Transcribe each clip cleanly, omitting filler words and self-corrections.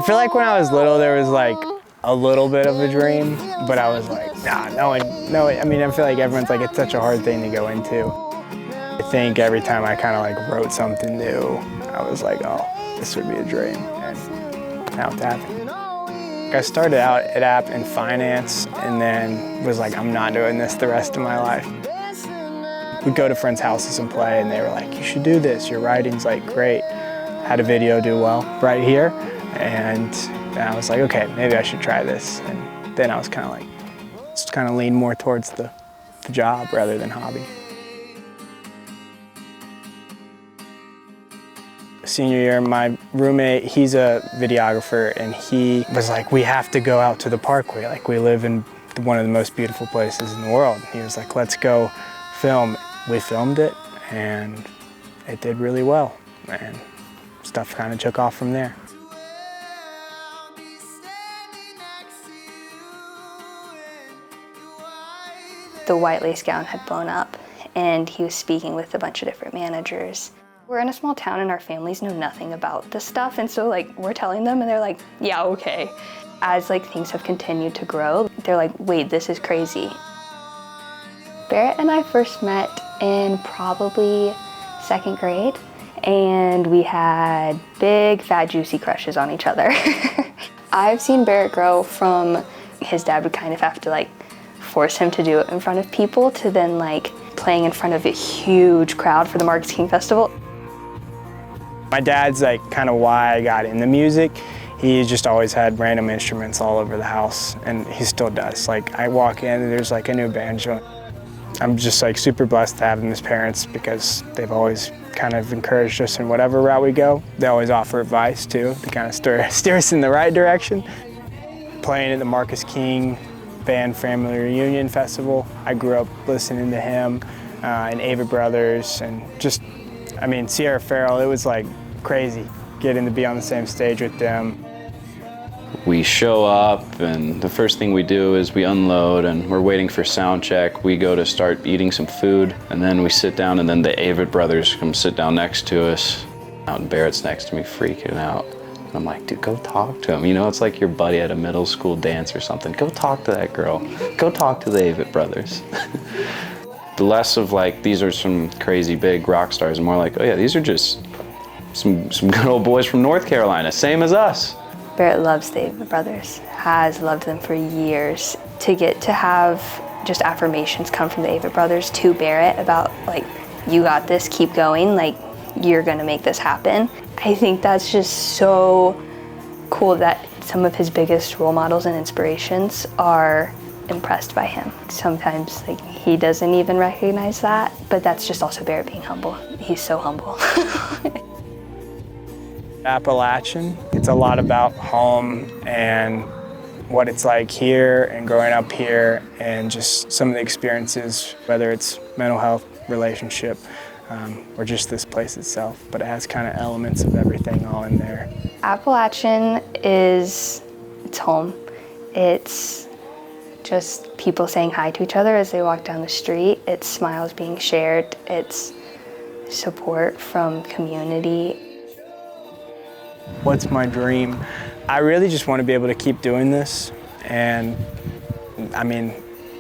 feel like when I was little, there was like a little bit of a dream, but I was like, nah, no. I mean, I feel like everyone's like, it's such a hard thing to go into. I think every time I kind of like wrote something new, I was like, oh, this would be a dream, and now it's happening. I started out at App in finance and then was like, I'm not doing this the rest of my life. We'd go to friends' houses and play, and they were like, you should do this, your writing's like great. Had a video do well right here, and I was like, okay, maybe I should try this. And then I was kind of like, just kind of lean more towards the job rather than hobby. Senior year, my roommate, he's a videographer, and he was like, we have to go out to the parkway. Like, we live in one of the most beautiful places in the world. He was like, let's go film. We filmed it, and it did really well, and stuff kind of took off from there. The white lace gown had blown up, and he was speaking with a bunch of different managers. We're in a small town and our families know nothing about this stuff, and so like we're telling them and they're like, yeah, okay. As like things have continued to grow, they're like, wait, this is crazy. Barrett and I first met in probably 2nd grade, and we had big, fat, juicy crushes on each other. I've seen Barrett grow from his dad would kind of have to like force him to do it in front of people to then like playing in front of a huge crowd for the Marcus King Festival. My dad's like kind of why I got into music. He just always had random instruments all over the house, and he still does. Like, I walk in and there's like a new banjo. I'm just like super blessed to have them as parents because they've always kind of encouraged us in whatever route we go. They always offer advice too to kind of steer us in the right direction. Playing at the Marcus King Band Family Reunion Festival, I grew up listening to him and Ava Brothers, and just, I mean, Sierra Farrell, it was like crazy getting to be on the same stage with them. We show up, and the first thing we do is we unload, and we're waiting for sound check. We go to start eating some food, and then we sit down, and then the Avett brothers come sit down next to us. And Barrett's next to me freaking out. And I'm like, dude, go talk to him. You know, it's like your buddy at a middle school dance or something. Go talk to that girl. Go talk to the Avett brothers. Less of like, these are some crazy big rock stars, and more like, oh yeah, these are just some good old boys from North Carolina, same as us. Barrett loves the Avett brothers, has loved them for years. To get to have just affirmations come from the Avett brothers to Barrett about like, you got this, keep going, like you're gonna make this happen. I think that's just so cool that some of his biggest role models and inspirations are impressed by him. Sometimes like he doesn't even recognize that, but that's just also Barrett being humble. He's so humble. Appalachian, it's a lot about home and what it's like here and growing up here, and just some of the experiences, whether it's mental health, relationship, or just this place itself, but it has kind of elements of everything all in there. Appalachian it's home. It's just people saying hi to each other as they walk down the street. It's smiles being shared. It's support from community. What's my dream? I really just want to be able to keep doing this and, I mean,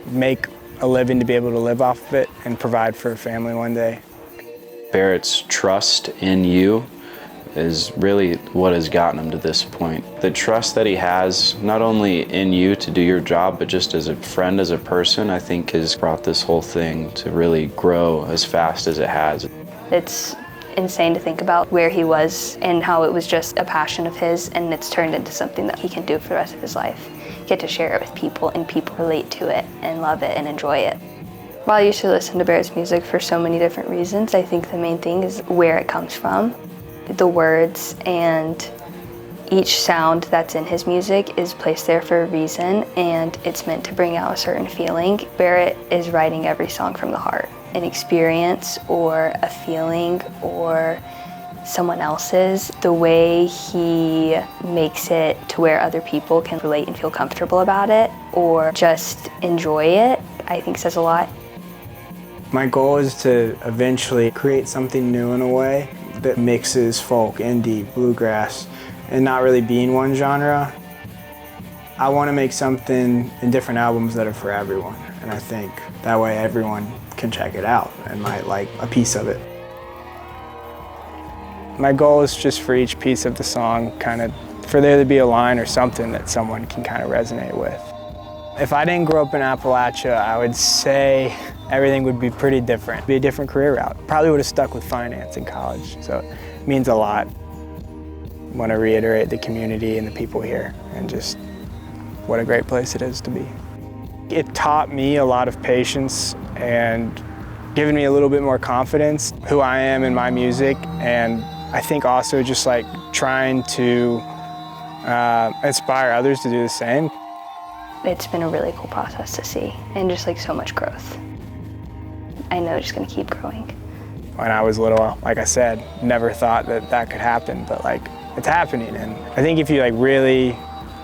make a living to be able to live off of it and provide for a family one day. Barrett's trust in you is really what has gotten him to this point. The trust that he has, not only in you to do your job, but just as a friend, as a person, I think has brought this whole thing to really grow as fast as it has. It's insane to think about where he was and how it was just a passion of his, and it's turned into something that he can do for the rest of his life. Get to share it with people, and people relate to it and love it and enjoy it. While I used to listen to Barrett's music for so many different reasons, I think the main thing is where it comes from. The words and each sound that's in his music is placed there for a reason, and it's meant to bring out a certain feeling. Barrett is writing every song from the heart. An experience or a feeling or someone else's, the way he makes it to where other people can relate and feel comfortable about it or just enjoy it, I think says a lot. My goal is to eventually create something new in a way that mixes folk, indie, bluegrass, and not really being one genre. I want to make something in different albums that are for everyone, and I think that way everyone can check it out and might like a piece of it. My goal is just for each piece of the song, kind of, for there to be a line or something that someone can kind of resonate with. If I didn't grow up in Appalachia, I would say everything would be pretty different. It'd be a different career route. Probably would have stuck with finance in college, so it means a lot. I want to reiterate the community and the people here and just what a great place it is to be. It taught me a lot of patience and given me a little bit more confidence, who I am in my music, and I think also just like trying to inspire others to do the same. It's been a really cool process to see, and just like so much growth. I know it's gonna keep growing. When I was little, like I said, never thought that that could happen, but like it's happening. And I think if you like really,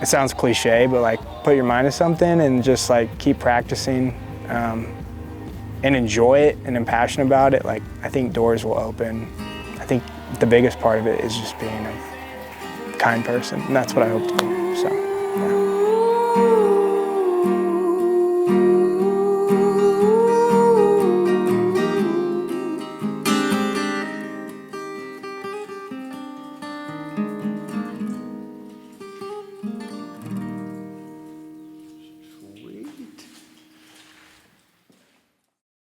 it sounds cliche, but like put your mind to something and just like keep practicing and enjoy it and am passionate about it, like I think doors will open. I think the biggest part of it is just being a kind person, and that's what I hope to be, so yeah.